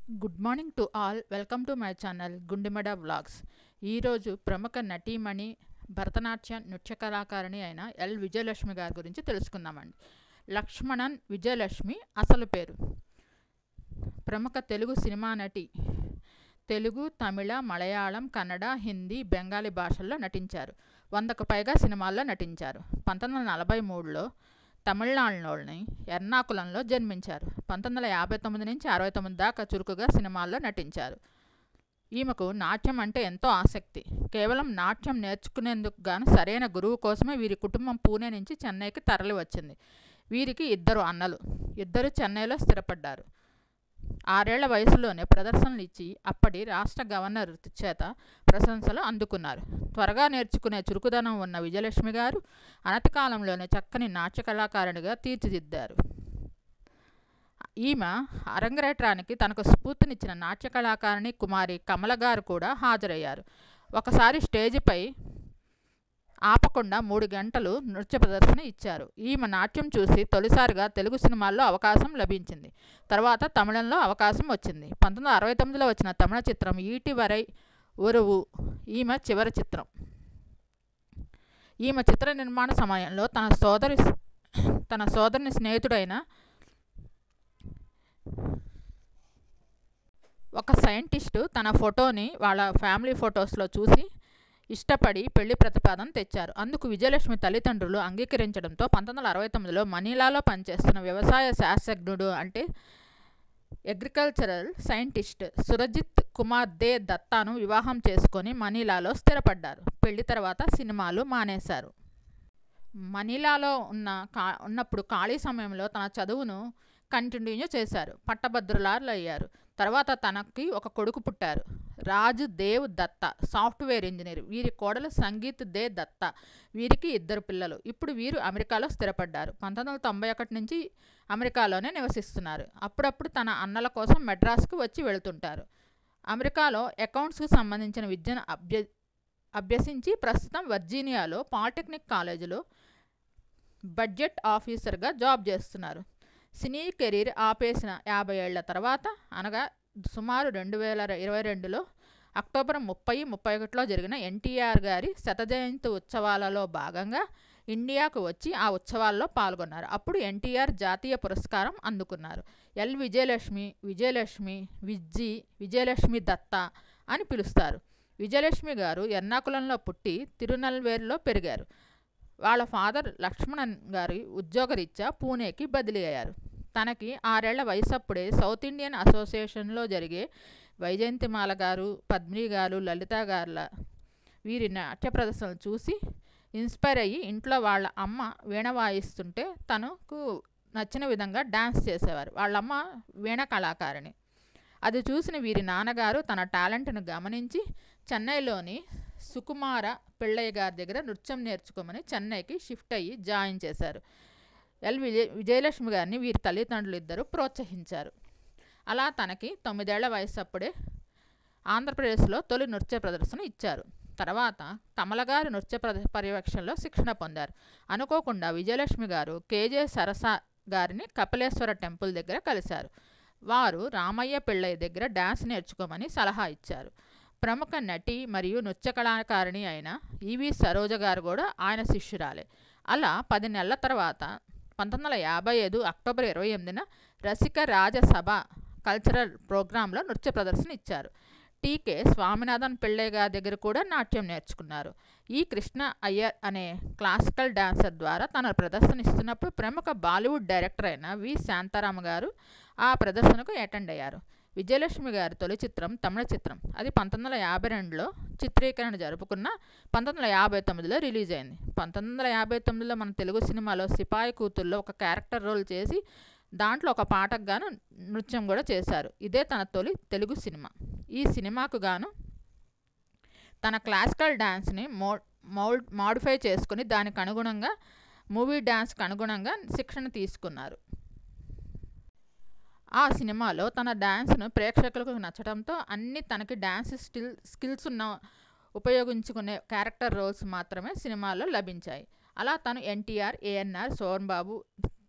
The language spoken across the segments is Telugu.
Good morning to all. Welcome to my channel Gundimada vlogs. ఈరోజు ప్రముఖ నటీమణి భరతనాట్య నృత్య కళాకారిణి అయిన ఎల్ విజయలక్ష్మి గారి గురించి తెలుసుకుందామండి. లక్ష్మణన్ విజయలక్ష్మి అసలు పేరు. ప్రముఖ తెలుగు సినిమా నటి. తెలుగు, తమిళ, మలయాళం, కన్నడ, హిందీ, బెంగాలీ భాషల్లో నటించారు. 100కు పైగా సినిమాల్లో నటించారు. 1943లో తమిళనాడులోని ఎర్నాకులంలో జన్మించారు. 1959 నుంచి 69 దాకా చురుకుగా సినిమాల్లో నటించారు. ఈమెకు నాట్యం అంటే ఎంతో ఆసక్తి. కేవలం నాట్యం నేర్చుకునేందుకు గాను సరైన గురువు కోసమే వీరి కుటుంబం పూణే నుంచి చెన్నైకి తరలి వచ్చింది. వీరికి 2 అన్నలు. 2 చెన్నైలో స్థిరపడ్డారు. 6 ఏళ్ల వయసులోనే ప్రదర్శనలు ఇచ్చి అప్పటి రాష్ట్ర గవర్నర్ చేత ప్రశంసలు అందుకున్నారు. త్వరగా నేర్చుకునే చురుకుదనం ఉన్న విజయలక్ష్మి గారు అనతి కాలంలోనే చక్కని నాట్య కళాకారునిగా తీర్చిదిద్దారు. ఈమె అరంగేట్రానికి తనకు స్ఫూర్తినిచ్చిన నాట్య కళాకారిణి కుమారి కమల గారు కూడా హాజరయ్యారు. ఒకసారి స్టేజిపై ఆపకుండా 3 గంటలు నృత్య ప్రదర్శన ఇచ్చారు. ఈమె నాట్యం చూసి తొలిసారిగా తెలుగు సినిమాల్లో అవకాశం లభించింది. తర్వాత తమిళంలో అవకాశం వచ్చింది. 1969లో వచ్చిన తమిళ చిత్రం ఈటి వరై ఉరువు ఈమె చివరి చిత్రం. ఈమె చిత్ర నిర్మాణ సమయంలో తన సోదరుని స్నేహితుడైన ఒక సైంటిస్టు తన ఫోటోని వాళ్ళ ఫ్యామిలీ ఫొటోస్లో చూసి ఇష్టపడి పెళ్లి ప్రతిపాదన తెచ్చారు. అందుకు విజయలక్ష్మి తల్లిదండ్రులు అంగీకరించడంతో 1969లో మనీలాలో పనిచేస్తున్న వ్యవసాయ శాస్త్రజ్ఞుడు అంటే అగ్రికల్చరల్ సైంటిస్ట్ సురజిత్ కుమార్ దే దత్తాను వివాహం చేసుకొని మనీలాలో స్థిరపడ్డారు. పెళ్లి తర్వాత సినిమాలు మానేశారు. మనీలాలో ఉన్నప్పుడు ఖాళీ సమయంలో తన చదువును కంటిన్యూ చేశారు. పట్టభద్రులాలు అయ్యారు. తర్వాత తనకి ఒక కొడుకు పుట్టారు. రాజు దేవ్ దత్తా సాఫ్ట్వేర్ ఇంజనీర్. వీరి కోడలు సంగీత్ దే దత్తా. వీరికి 2 పిల్లలు. ఇప్పుడు వీరు అమెరికాలో స్థిరపడ్డారు. 1991 నుంచి అమెరికాలోనే నివసిస్తున్నారు. అప్పుడప్పుడు తన అన్నల కోసం మెడ్రాస్కు వచ్చి వెళుతుంటారు. అమెరికాలో అకౌంట్స్కు సంబంధించిన విద్యను అభ్యసించి ప్రస్తుతం వర్జీనియాలో పాలిటెక్నిక్ కాలేజీలో బడ్జెట్ ఆఫీసర్గా జాబ్ చేస్తున్నారు. సినీ కెరీర్ ఆపేసిన 50 ఏళ్ల తర్వాత అనగా సుమారు 2022లో అక్టోబర్ 30, 31లో జరిగిన ఎన్టీఆర్ గారి శతజయంతి ఉత్సవాలలో భాగంగా ఇండియాకు వచ్చి ఆ ఉత్సవాల్లో పాల్గొన్నారు. అప్పుడు ఎన్టీఆర్ జాతీయ పురస్కారం అందుకున్నారు. ఎల్ విజయలక్ష్మి విజయలక్ష్మి దత్తా అని పిలుస్తారు. విజయలక్ష్మి గారు ఎర్నాకులంలో పుట్టి తిరునల్వేలిలో పెరిగారు. వాళ్ళ ఫాదర్ లక్ష్మణన్ గారి ఉద్యోగరీత్యా పూణేకి బదిలీ అయ్యారు. తనకి 6 ఏళ్ల వయసప్పుడే సౌత్ ఇండియన్ అసోసియేషన్లో జరిగే వైజయంతిమాల గారు, పద్మిని గారు, లలిత గారుల వీరి నాట్య ప్రదర్శనలు చూసి ఇన్స్పైర్ అయ్యి ఇంట్లో వాళ్ళ అమ్మ వీణ వాయిస్తుంటే తనకు నచ్చిన విధంగా డ్యాన్స్ చేసేవారు. వాళ్ళమ్మ వీణ కళాకారిణి. అది చూసిన వీరి నాన్నగారు తన టాలెంట్ను గమనించి చెన్నైలోని సుకుమార పిళ్ళయ్య గారి దగ్గర నృత్యం నేర్చుకోమని చెన్నైకి షిఫ్ట్ అయ్యి జాయిన్ చేశారు. ఎల్ విజయలక్ష్మి గారిని వీరి తల్లిదండ్రులు 2 ప్రోత్సహించారు. అలా తనకి 9 ఏళ్ల వయసప్పుడే ఆంధ్రప్రదేశ్లో తొలి నృత్య ప్రదర్శన ఇచ్చారు. తర్వాత కమలగారి నృత్య పర్యవేక్షణలో శిక్షణ పొందారు. అనుకోకుండా విజయలక్ష్మి గారు కేజే సరసా గారిని కపిలేశ్వర టెంపుల్ దగ్గర కలిశారు. వారు రామయ్య పిళ్ళయ్య దగ్గర డ్యాన్స్ నేర్చుకోమని సలహా ఇచ్చారు. ప్రముఖ నటి మరియు నృత్య కళాకారిణి అయిన ఈవి సరోజ గారు కూడా ఆయన శిష్యురాలే. అలా 10 నెలల తర్వాత 1955 అక్టోబర్ 28న రసిక రాజసభ కల్చరల్ ప్రోగ్రాంలో నృత్య ప్రదర్శన ఇచ్చారు. టీకే స్వామినాథన్ పిళ్ళయ్య గారి దగ్గర కూడా నాట్యం నేర్చుకున్నారు. ఈ కృష్ణ అయ్యర్ అనే క్లాసికల్ డాన్సర్ ద్వారా తన ప్రదర్శన ఇస్తున్నప్పుడు ప్రముఖ బాలీవుడ్ డైరెక్టర్ అయిన వి శాంతారామ గారు ఆ ప్రదర్శనకు అటెండ్ అయ్యారు. విజయలక్ష్మి గారి తొలి చిత్రం తమిళ చిత్రం. అది 1952లో చిత్రీకరణ జరుపుకున్న 1959లో రిలీజ్ అయింది. 1959లో మన తెలుగు సినిమాలో సిపాయి కూతుర్లో ఒక క్యారెక్టర్ రోల్ చేసి దాంట్లో ఒక పాటకు గాను నృత్యం కూడా చేశారు. ఇదే తన తొలి తెలుగు సినిమా. ఈ సినిమాకు గాను తన క్లాసికల్ డ్యాన్స్ని మోడిఫై చేసుకుని దానికి అనుగుణంగా మూవీ డ్యాన్స్కి అనుగుణంగా శిక్షణ తీసుకున్నారు. ఆ సినిమాలో తన డ్యాన్స్ను ప్రేక్షకులకు నచ్చడంతో అన్ని తనకి డ్యాన్స్ స్కిల్స్ ఉపయోగించుకునే క్యారెక్టర్ రోల్స్ మాత్రమే సినిమాలో లభించాయి. అలా తను ఎన్టీఆర్, ఏఎన్ఆర్, సోహన్ బాబు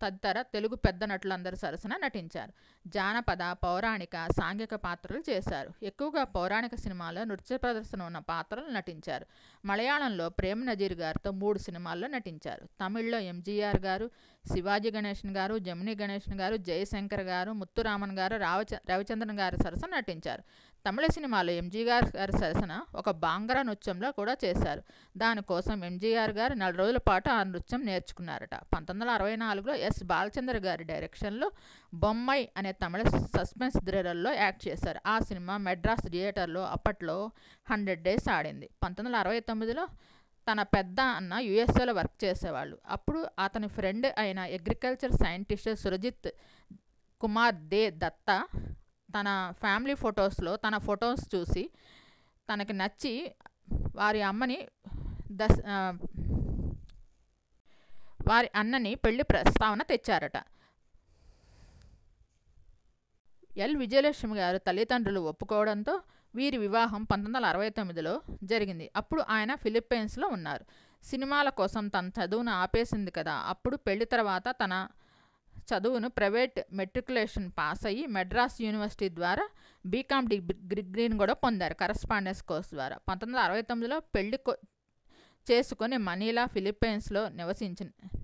తదితర తెలుగు పెద్ద నటులందరి సరసన నటించారు. జానపద, పౌరాణిక, సాంఘిక పాత్రలు చేశారు. ఎక్కువగా పౌరాణిక సినిమాల్లో నృత్య ప్రదర్శన ఉన్న పాత్రలు నటించారు. మలయాళంలో ప్రేమ్ నజీర్ గారితో 3 సినిమాల్లో నటించారు. తమిళ్లో ఎంజీఆర్ గారు, శివాజీ గణేశన్ గారు, జమినీ గణేశన్ గారు, జయశంకర్ గారు, ముత్తురామన్ గారు, రవిచంద్రన్ గారి సరసన నటించారు. తమిళ సినిమాలో ఎంజీఆర్ గారి సరసన ఒక బాంగ్రా నృత్యంలో కూడా చేశారు. దానికోసం ఎంజీఆర్ గారు 4 రోజుల పాటు ఆ నృత్యం నేర్చుకున్నారట. 1964లో ఎస్ బాలచంద్ర గారి డైరెక్షన్లో బొమ్మై అనే తమిళ సస్పెన్స్ థ్రిల్లర్లో యాక్ట్ చేశారు. ఆ సినిమా మెడ్రాస్ థియేటర్లో అప్పట్లో 100 డేస్ ఆడింది. 1969లో తన పెద్ద అన్న యుఎస్ఏలో వర్క్ చేసేవాళ్ళు. అప్పుడు అతని ఫ్రెండ్ అయిన అగ్రికల్చర్ సైంటిస్ట్ సురజిత్ కుమార్ దే దత్తా తన ఫ్యామిలీ ఫొటోస్లో తన ఫొటోస్ చూసి తనకి నచ్చి వారి అన్నని పెళ్లి ప్రస్తావన తెచ్చారట. ఎల్ విజయలక్ష్మి గారు తల్లిదండ్రులు ఒప్పుకోవడంతో వీరి వివాహం 1969లో జరిగింది. అప్పుడు ఆయన ఫిలిప్పీన్స్లో ఉన్నారు. సినిమాల కోసం తన చదువును ఆపేసింది కదా. అప్పుడు పెళ్లి తర్వాత తన చదువును ప్రైవేట్ మెట్రికులేషన్ పాస్ అయ్యి మెడ్రాస్ యూనివర్సిటీ ద్వారా బీకామ్ డిగ్రీని కూడా పొందారు కరస్పాండెన్స్ కోర్స్ ద్వారా. 1969లో పెళ్లి చేసుకొని మనీలా ఫిలిప్పీన్స్లో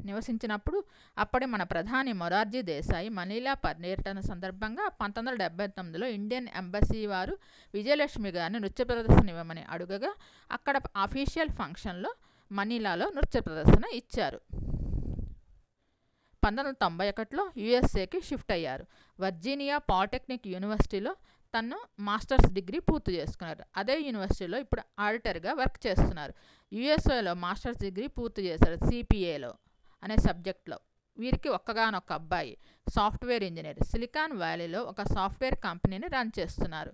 నివసించినప్పుడు అప్పటి మన ప్రధాని మొరార్జీ దేశాయి మనీలా పర్యటన సందర్భంగా 1979లో ఇండియన్ ఎంబసీ వారు విజయలక్ష్మి గారిని నృత్య ప్రదర్శన ఇవ్వమని అడుగగా అక్కడ అఫీషియల్ ఫంక్షన్లో మనీలాలో నృత్య ప్రదర్శన ఇచ్చారు. 1991లో యుఎస్ఏకి షిఫ్ట్ అయ్యారు. వర్జీనియా పాలిటెక్నిక్ యూనివర్సిటీలో తను మాస్టర్స్ డిగ్రీ పూర్తి చేసుకున్నారు. అదే యూనివర్సిటీలో ఇప్పుడు ఆడిటర్గా వర్క్ చేస్తున్నారు. యుఎస్ఏలో మాస్టర్స్ డిగ్రీ పూర్తి చేశారు సిపిఏలో అనే సబ్జెక్ట్లో. వీరికి ఒక్కగానొక్క అబ్బాయి సాఫ్ట్వేర్ ఇంజనీర్. సిలికాన్ వ్యాలీలో ఒక సాఫ్ట్వేర్ కంపెనీని రన్ చేస్తున్నారు.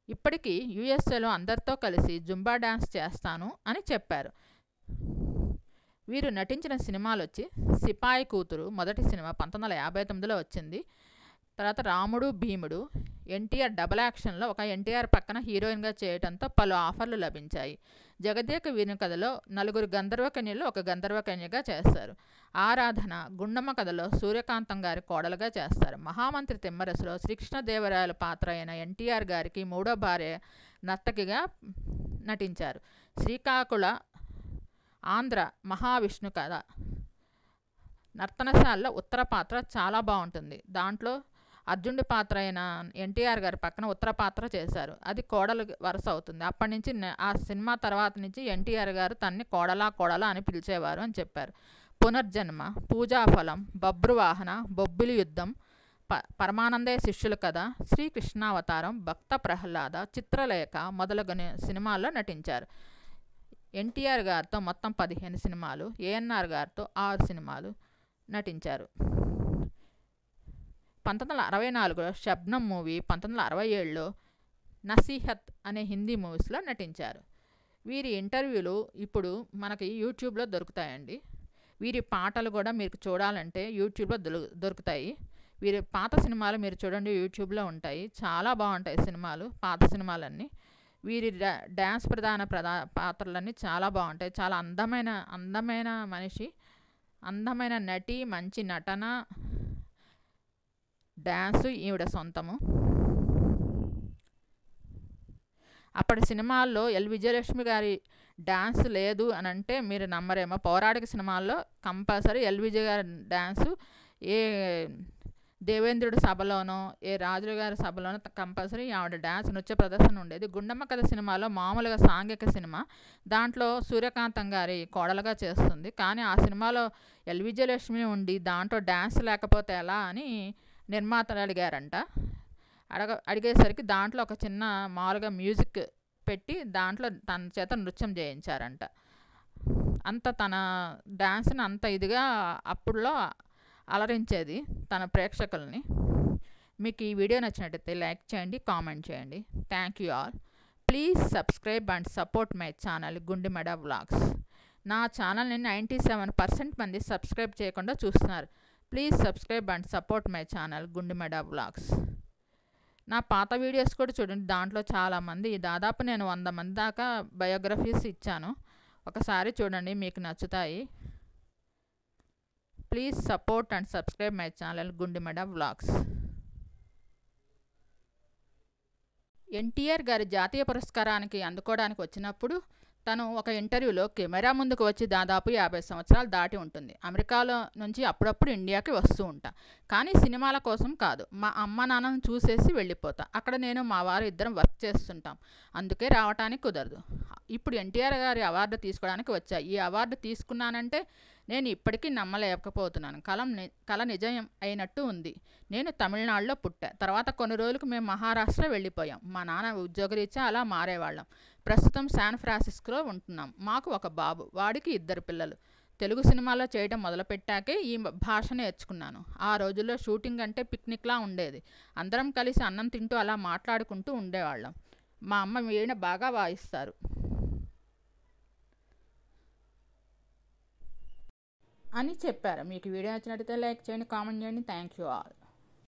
ఇప్పటికీ యుఎస్ఏలో అందరితో కలిసి జుంబా డ్యాన్స్ చేస్తాను అని చెప్పారు. వీరు నటించిన సినిమాలు వచ్చి సిపాయి కూతురు మొదటి సినిమా 1959లో వచ్చింది. తర్వాత రాముడు భీముడు, ఎన్టీఆర్ డబల్ యాక్షన్లో ఒక ఎన్టీఆర్ పక్కన హీరోయిన్గా చేయడంతో పలు ఆఫర్లు లభించాయి. జగదేక వీరుని కథలో 4 గంధర్వకన్యలో ఒక గంధర్వకన్యగా చేస్తారు. ఆరాధన, గుండమ్మ కథలో సూర్యకాంతం గారి కోడలుగా చేస్తారు. మహామంత్రి తిమ్మరసులో శ్రీకృష్ణదేవరాయల పాత్ర అయిన ఎన్టీఆర్ గారికి 3వ భార్య నర్తకిగా నటించారు. శ్రీకాకుళ ఆంధ్ర మహావిష్ణు కథ నర్తనశాలలో ఉత్తర పాత్ర చాలా బాగుంటుంది. దాంట్లో అర్జునుడి పాత్ర అయిన ఎన్టీఆర్ గారి పక్కన ఉత్తర పాత్ర చేశారు. అది కోడలు వరుస అవుతుంది. అప్పటి నుంచి ఆ సినిమా తర్వాత నుంచి ఎన్టీఆర్ గారు తన్ని కోడలా అని పిలిచేవారు అని చెప్పారు. పునర్జన్మ, పూజాఫలం, బబ్రువాహన, బొబ్బిలి యుద్ధం, పరమానందయ్య శిష్యుల కథ, శ్రీకృష్ణావతారం, భక్త ప్రహ్లాద, చిత్రలేఖ మొదలగున సినిమాల్లో నటించారు. ఎన్టీఆర్ గారితో మొత్తం 15 సినిమాలు, ఏఎన్ఆర్ గారితో 6 సినిమాలు నటించారు. 1964లో షబ్నం మూవీ, 1967లో నసీహత్ అనే హిందీ మూవీస్లో నటించారు. వీరి ఇంటర్వ్యూలు ఇప్పుడు మనకి యూట్యూబ్లో దొరుకుతాయండి. వీరి పాటలు కూడా మీరు చూడాలంటే యూట్యూబ్లో దొరుకుతాయి. వీరి పాత సినిమాలు మీరు చూడండి, యూట్యూబ్లో ఉంటాయి. చాలా బాగుంటాయి సినిమాలు, పాత సినిమాలన్నీ. వీరి డ్యాన్స్ పాత్రలన్నీ చాలా బాగుంటాయి. చాలా అందమైన మనిషి, అందమైన నటి, మంచి నటన, డ్యాన్సు ఈవిడ సొంతము. అప్పటి సినిమాల్లో ఎల్ విజయలక్ష్మి గారి డ్యాన్స్ లేదు అని అంటే మీరు నమ్మరేమో. పౌరాణిక సినిమాల్లో కంపల్సరీ ఎల్ విజయ్ గారి డ్యాన్సు ఏ దేవేంద్రుడి సభలోనో ఏ రాజుల గారి సభలోనో కంపల్సరీ ఆవిడ డ్యాన్స్ నృత్య ప్రదర్శన ఉండేది. గుండమ్మ కథ సినిమాలో మామూలుగా సాంఘిక సినిమా, దాంట్లో సూర్యకాంతం గారి కోడలుగా చేస్తుంది. కానీ ఆ సినిమాలో ఎల్ విజయలక్ష్మి ఉండి దాంట్లో డ్యాన్స్ లేకపోతే ఎలా అని నిర్మాతలు అడిగారంట. అడిగేసరికి దాంట్లో ఒక చిన్న మామూలుగా మ్యూజిక్ పెట్టి దాంట్లో తన చేత నృత్యం చేయించారంట. అంత తన డ్యాన్స్ని అంత ఇదిగా అప్పుడులో అలరించేది తన ప్రేక్షకుల్ని. మీకు ఈ వీడియో నచ్చినట్టయితే లైక్ చేయండి, కామెంట్ చేయండి. Thank you all. Please subscribe and support my channel Gundimeda vlogs. నా ఛానల్ని 97% మంది సబ్స్క్రైబ్ చేయకుండా చూస్తున్నారు. Please subscribe and support my channel Gundimeda vlogs. నా పాత వీడియోస్ కూడా చూడండి, దాంట్లో చాలామంది, దాదాపు నేను 100 మంది దాకా బయోగ్రఫీస్ ఇచ్చాను. ఒకసారి చూడండి, మీకు నచ్చుతాయి. Please support and subscribe my channel Gundimeda vlogs. NTR గారి జాతీయ పురస్కారానికి అందుకోవడానికి వచ్చినప్పుడు తను ఒక ఇంటర్వ్యూలో కెమెరా ముందుకు వచ్చి దాదాపు 50 సంవత్సరాలు దాటి ఉంటుంది. అమెరికాలో నుంచి అప్పుడప్పుడు ఇండియాకి వస్తూ ఉంటా, కానీ సినిమాల కోసం కాదు. మా అమ్మ నాన్నను చూసేసి వెళ్ళిపోతా. అక్కడ నేను మా వారు ఇద్దరం వర్క్ చేస్తుంటాం, అందుకే రావడానికి కుదరదు. ఇప్పుడు ఎన్టీఆర్ గారి అవార్డు తీసుకోవడానికి వచ్చా. ఈ అవార్డు తీసుకున్నానంటే నేను ఇప్పటికీ నమ్మలేకపోతున్నాను. కళ నిజం అయినట్టు ఉంది. నేను తమిళనాడులో పుట్టా. తర్వాత కొన్ని రోజులకు మేము మహారాష్ట్ర వెళ్ళిపోయాం. మా నాన్న ఉద్యోగరీత్యా అలా మారేవాళ్ళం. ప్రస్తుతం శాన్ ఫ్రాన్సిస్కోలో ఉంటున్నాం. మాకు ఒక బాబు, వాడికి 2 పిల్లలు. తెలుగు సినిమాలో చేయడం మొదలుపెట్టాకే ఈ భాష నేర్చుకున్నాను. ఆ రోజుల్లో షూటింగ్ అంటే పిక్నిక్లా ఉండేది. అందరం కలిసి అన్నం తింటూ అలా మాట్లాడుకుంటూ ఉండేవాళ్ళం. మా అమ్మ వీణ బాగా వాయిస్తారు అని చెప్పారు. మీకు వీడియో నచ్చినట్లయితే లైక్ చేయండి, కామెంట్ చేయండి. Thank you all.